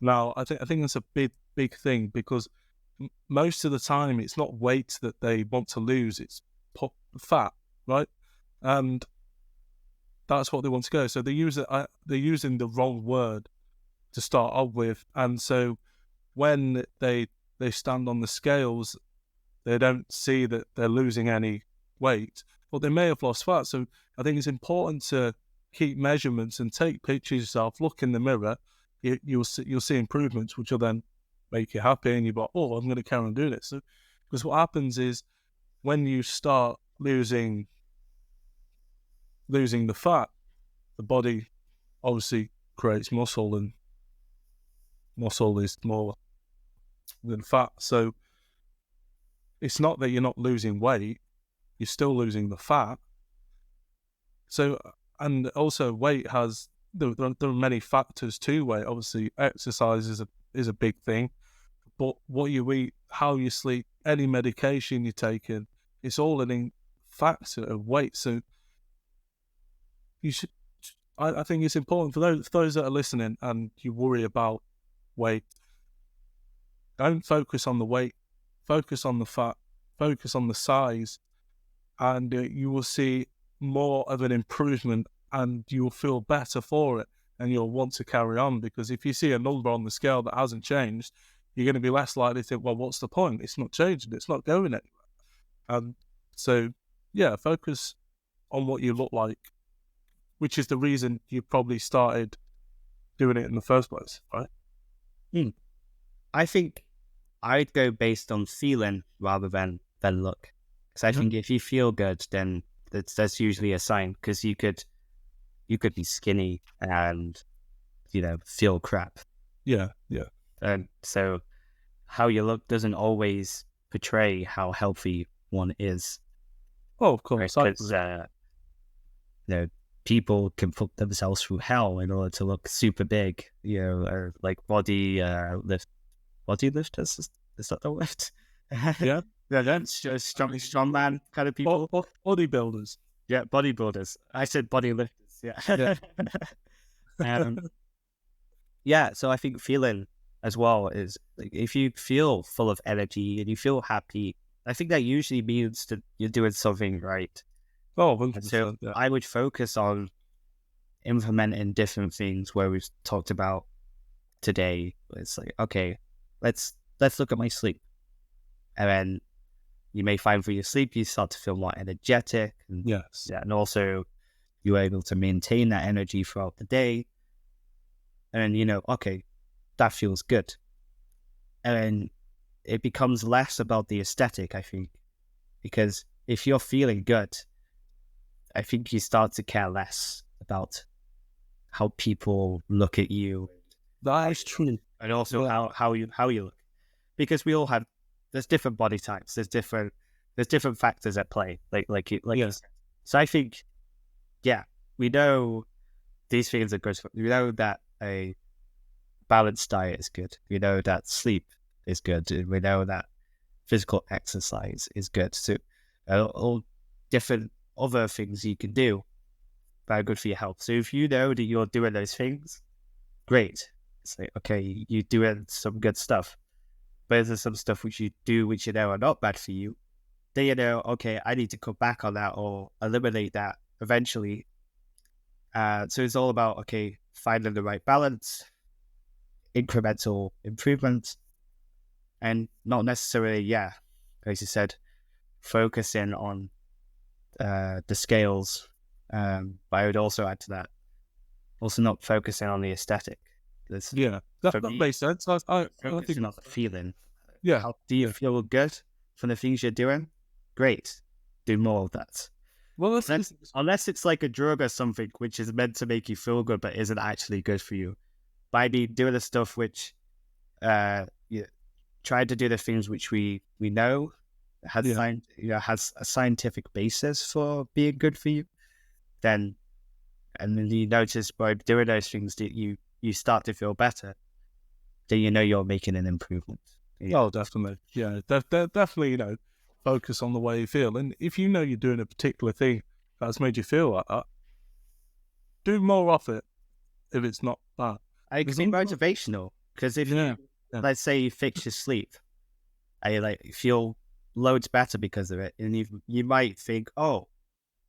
Now, I think that's a big thing, because most of the time it's not weight that they want to lose; it's fat, right? And that's what they want to go. So they're using the wrong word to start off with, and so when they stand on the scales, they don't see that they're losing any weight, but they may have lost fat. So I think it's important to keep measurements and take pictures of yourself, look in the mirror. You'll see improvements, which will then make you happy, and you're like, oh, I'm going to carry on doing it. So, because what happens is when you start losing the fat, the body obviously creates muscle, and muscle is more than fat. So it's not that you're not losing weight, you're still losing the fat. So, and also weight has, there are many factors to weight. Obviously, exercise is a big thing, but what you eat, how you sleep, any medication you're taking, it's all a factor of weight. So you should, I think it's important for those that are listening and you worry about weight, don't focus on the weight, focus on the fat, focus on the size, and you will see more of an improvement, and you will feel better for it, and you'll want to carry on. Because if you see a number on the scale that hasn't changed, you're going to be less likely to think, well, what's the point? It's not changing, it's not going anywhere. And so, yeah, focus on what you look like, which is the reason you probably started doing it in the first place, right? I think I'd go based on feeling rather than look. Because I think if you feel good, then that's usually a sign. Because you could be skinny and feel crap. Yeah. And so how you look doesn't always portray how healthy one is. Oh, of course. Because people can put themselves through hell in order to look super big, or like body lift. Body lifters, is that the word? Yeah. That's just strongman kind of people. Bodybuilders. Yeah, bodybuilders. I said body lifters. Yeah. Yeah. So I think feeling as well is, like, if you feel full of energy and you feel happy, I think that usually means that you're doing something right. Oh, 100%. So yeah. I would focus on implementing different things where we've talked about today. It's like, okay, let's look at my sleep. And then you may find for your sleep, you start to feel more energetic. And, yes. Yeah, and also you're able to maintain that energy throughout the day. And then, okay, that feels good. And then it becomes less about the aesthetic, I think. Because if you're feeling good, I think you start to care less about how people look at you. That is true. And also how you look. Because we all have, there's different body types, there's different factors at play. Like Yes. So I think, yeah, we know these things are good. We know that a balanced diet is good. We know that sleep is good. And we know that physical exercise is good. So all different other things you can do that are good for your health. So if you know that you're doing those things, great. It's like, okay, you're doing some good stuff. But if there's some stuff which you do which are not bad for you, then okay, I need to cut back on that or eliminate that eventually. So it's all about, okay, finding the right balance, incremental improvements, and not necessarily, as you said, focusing on the scales. But I would also add to that, also not focusing on the aesthetic. There's, Yeah, for that me, makes sense. I think, focusing on the feeling. yeah, How do you yeah. feel good from the things you're doing? Great. Do more of that. Well, that's Unless it's like a drug or something which is meant to make you feel good but isn't actually good for you. By doing the stuff which you try to do the things which we know has has a scientific basis for being good for you, then you notice by doing those things that you start to feel better, then you know you're making an improvement. Yeah. Oh, definitely. Yeah, definitely, focus on the way you feel. And if you know you're doing a particular thing that's made you feel like that, do more of it if it's not bad. It can be motivational, because if you, Yeah. let's say you fix your sleep, and you like feel loads better because of it, and you might think, oh,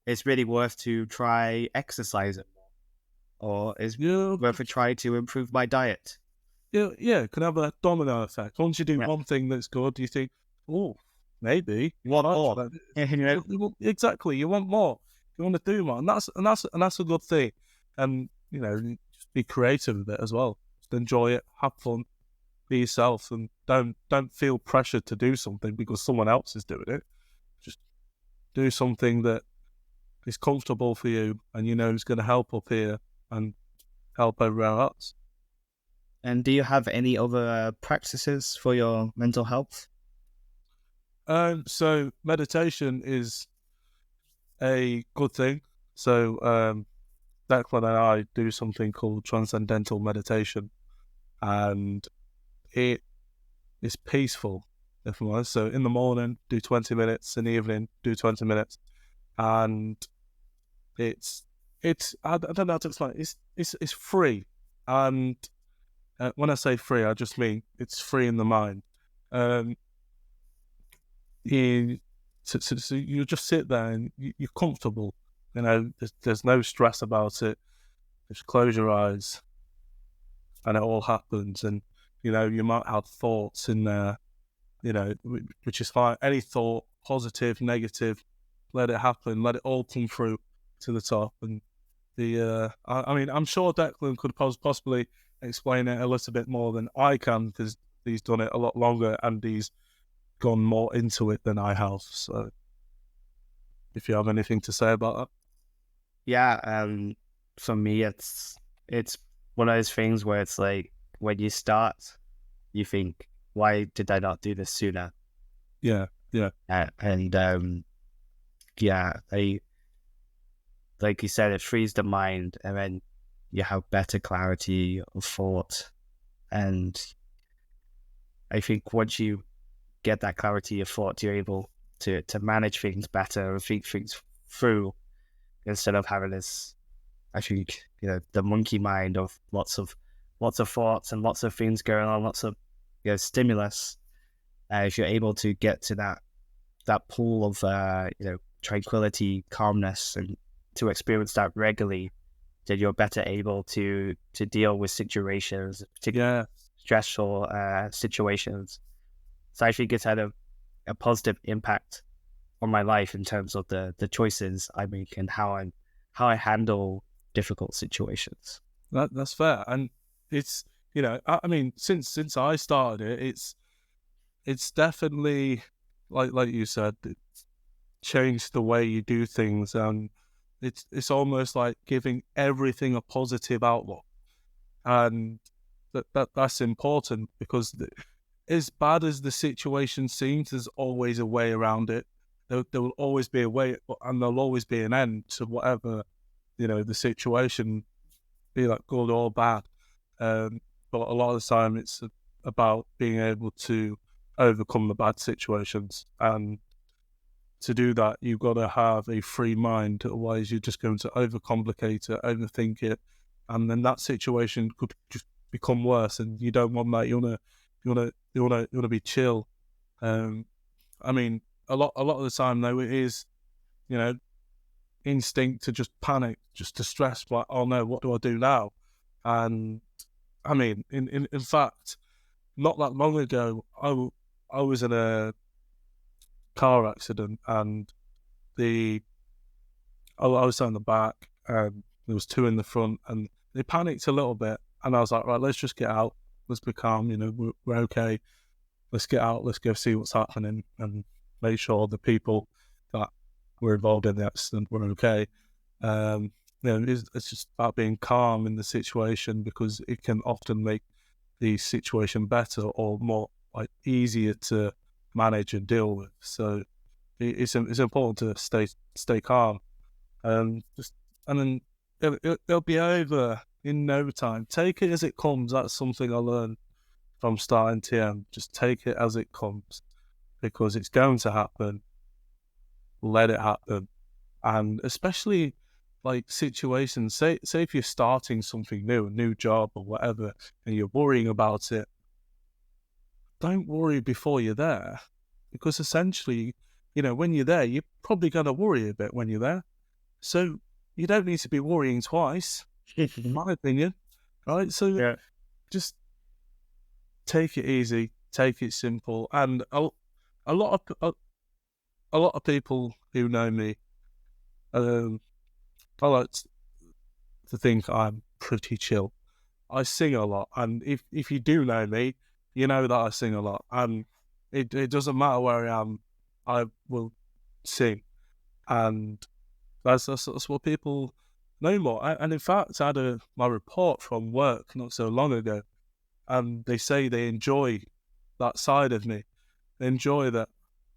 it's really worth to try exercising more, or it's Yeah, worth to try to improve my diet. it can have a domino effect. Once you do Yeah. one thing that's good, you think, oh, maybe. What I'll more? try that. Exactly. You want more. You want to do more. And that's a good thing. And, just be creative with it as well. Just enjoy it, have fun, be yourself, and don't feel pressured to do something because someone else is doing it. Just do something that is comfortable for you and you know is going to help up here and help everywhere else. And do you have any other practices for your mental health? So meditation is a good thing. So Declan and I do something called transcendental meditation, and it is peaceful. If I'm honest. So in the morning, do 20 minutes. In the evening, do 20 minutes, and it's I don't know how to explain. It's free, and when I say free, I just mean it's free in the mind. Um, so you just sit there and you're comfortable. There's no stress about it. Just close your eyes, and it all happens. And you might have thoughts in there, which is fine. Any thought, positive, negative, let it happen. Let it all come through to the top. And I mean, I'm sure Declan could possibly explain it a little bit more than I can because he's done it a lot longer and he's gone more into it than I have. So, if you have anything to say about that. Yeah, for me, it's one of those things where it's like when you start, you think, why did I not do this sooner? Yeah. And like you said, it frees the mind, and then you have better clarity of thought. And I think once you get that clarity of thought, you're able to manage things better and think things through, instead of having this, I think, the monkey mind of lots of thoughts and lots of things going on, lots of stimulus. If you're able to get to that pool of tranquility, calmness, and to experience that regularly, then you're better able to deal with situations, particularly stressful situations. So I think it's had a positive impact on my life in terms of the choices I make and how I handle difficult situations. That's fair, and it's I mean since I started it's definitely like you said, it's changed the way you do things, and it's almost like giving everything a positive outlook, and that's important because as bad as the situation seems, there's always a way around it. There will always be a way, and there'll always be an end to whatever the situation, be that good or bad. But a lot of the time, it's about being able to overcome the bad situations, and to do that, you've got to have a free mind. Otherwise, you're just going to overcomplicate it, overthink it, and then that situation could just become worse. And you don't want that. You want to be chill. I mean, a lot of the time though, it is, instinct to just panic, just to stress, like, oh no, what do I do now? And I mean, in fact, not that long ago, I was in a car accident, and I was on the back, and there was two in the front, and they panicked a little bit, and I was like, right, let's just get out, let's be calm, we're okay, let's get out, let's go see what's happening, and make sure the people that were involved in the accident were okay. It's just about being calm in the situation, because it can often make the situation better or more easier to manage and deal with. So it's important to stay calm, and then it'll be over in no time. Take it as it comes. That's something I learned from starting TM. Just take it as it comes, because it's going to happen. Let it happen. And especially situations, say if you're starting something new, a new job or whatever, and you're worrying about it, don't worry before you're there, because essentially, when you're there, you're probably going to worry a bit when you're there. So you don't need to be worrying twice, in my opinion, right? So just take it easy, take it simple. And a lot of people who know me, I like to think I'm pretty chill. I sing a lot, and if you do know me, you know that I sing a lot, and it doesn't matter where I am, I will sing, and that's what people know more. And in fact, I had my report from work not so long ago, and they say they enjoy that side of me. They enjoy that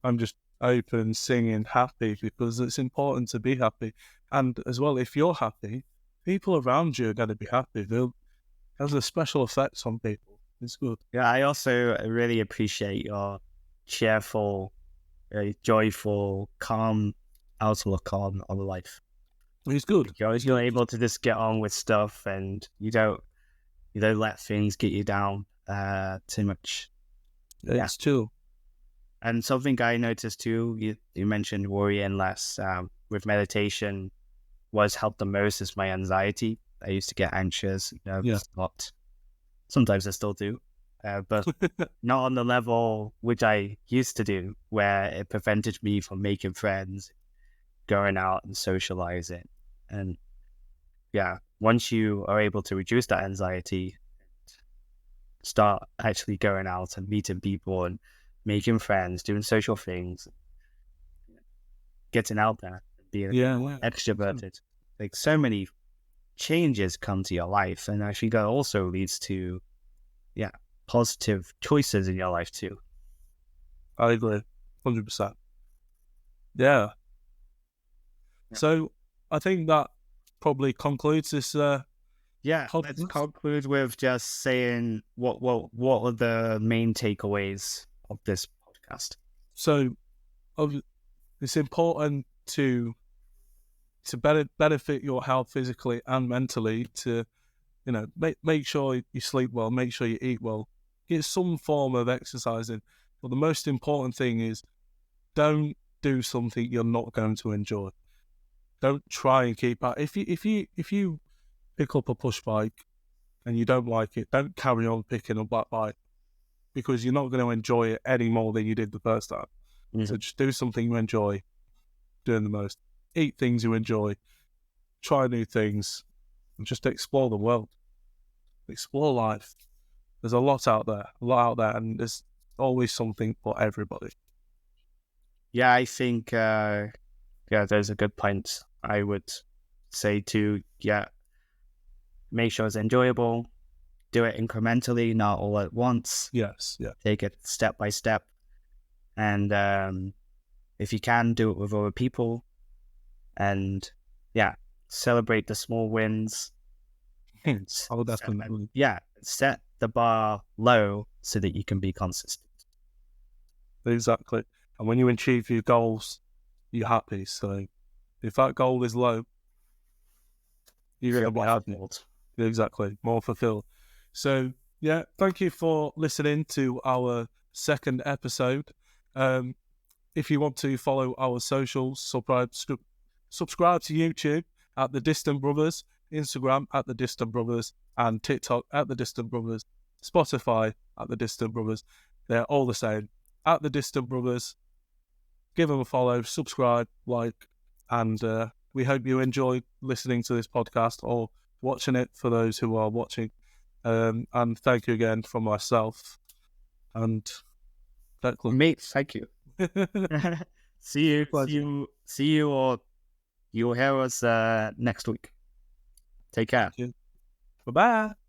I'm just open, singing, happy, because it's important to be happy. And as well, if you're happy, people around you are going to be happy. It has a special effect on people. It's good. Yeah, I also really appreciate your cheerful, joyful, calm outlook on life. It's good. You're able to just get on with stuff, and you don't let things get you down too much. It's true. And something I noticed too, you mentioned worrying less with meditation, was helped the most is my anxiety. I used to get anxious, nervous a lot. Sometimes I still do, but not on the level which I used to do, where it prevented me from making friends, going out and socializing. And once you are able to reduce that anxiety, start actually going out and meeting people and making friends, doing social things, getting out there, being extroverted. Like, so many changes come to your life, and I think that also leads to positive choices in your life too. I agree 100%. Yeah. So I think that probably concludes this podcast. Let's conclude with just saying what are the main takeaways of this podcast. So it's important to benefit your health physically and mentally, to make sure you sleep well, make sure you eat well, get some form of exercise in. But the most important thing is, don't do something you're not going to enjoy. Don't try and keep up. If you pick up a push bike and you don't like it, don't carry on picking up that bike, because you're not going to enjoy it any more than you did the first time. Mm-hmm. So just do something you enjoy doing the most. Eat things you enjoy. Try new things. And just explore the world. Explore life. There's a lot out there, and there's always something for everybody. Yeah, I think there's a good point. I would say to make sure it's enjoyable. Do it incrementally, not all at once. Yes, yeah. Take it step by step, and if you can, do it with other people, and celebrate the small wins. Definitely. Set the bar low so that you can be consistent. Exactly. And when you achieve your goals, you're happy. So if that goal is low, you're going to be happy. Exactly. More fulfilled. So, thank you for listening to our second episode. If you want to follow our socials, subscribe to YouTube at The Distant Brothers, Instagram at The Distant Brothers, and TikTok at The Distant Brothers, Spotify at The Distant Brothers. They're all the same, at The Distant Brothers. give them a follow, subscribe, like, and we hope you enjoy listening to this podcast or watching it for those who are watching. And thank you again from myself and Declan. Mate, thank you. See you, or you'll hear us next week. Take care. Bye-bye.